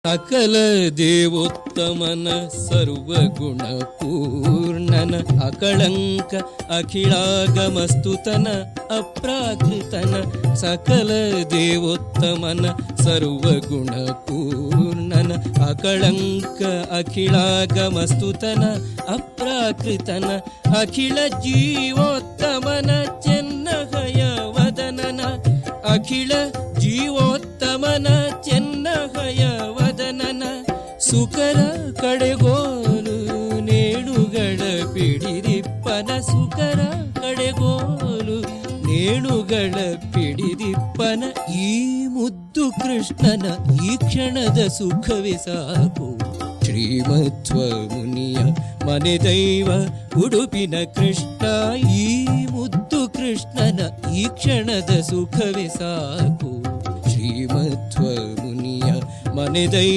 ಅಕಲ ದೇವೋತ್ತಮನ ಸರ್ವಗುಣ ಪೂರ್ಣನ ಅಕಳಂಕ ಅಖಿಳಾಗಮಸ್ತುತನ ಅಪ್ರಾಕೃತನ ಸಕಲ ದೇವೋತ್ತಮನ ಸರ್ವಗುಣ ಪೂರ್ಣನ ಅಕಳಂಕ ಅಖಿಳಾಗಮಸ್ತುತನ ಅಪ್ರಾಕೃತನ ಅಖಿಳ ಜೀವೋತ್ತಮನ ಚೆನ್ನಹಯ ವದನನ ಅಖಿಳ ಜೀವೋತ್ತಮನ ಚೆನ್ನಹಯ ವದನನ ಸುಕರ ಕಡೆಗೋಲು ನೇಣುಗಳ ಪಿಡಿದಿಪ್ಪನ ಸುಕರ ಕಡೆಗೋಲು ನೇಣುಗಳ ಪಿಡಿದಿಪ್ಪನ ಈ ಮುದ್ದು ಕೃಷ್ಣನ ಈ ಕ್ಷಣದ ಸುಖವೇ ಸಾಕು. ಶ್ರೀಮಧ್ವ ಮುನಿಯ ಮನೆ ದೈವ ಉಡುಪಿನ ಕೃಷ್ಣ ಈ ಮುದ್ದು ಕೃಷ್ಣನ ಈ ಕ್ಷಣದ ಸುಖವೇ ಸಾಕು. ಶ್ರೀಮಧ್ವ ಮುನಿಯ ಮನೆ ದೈವ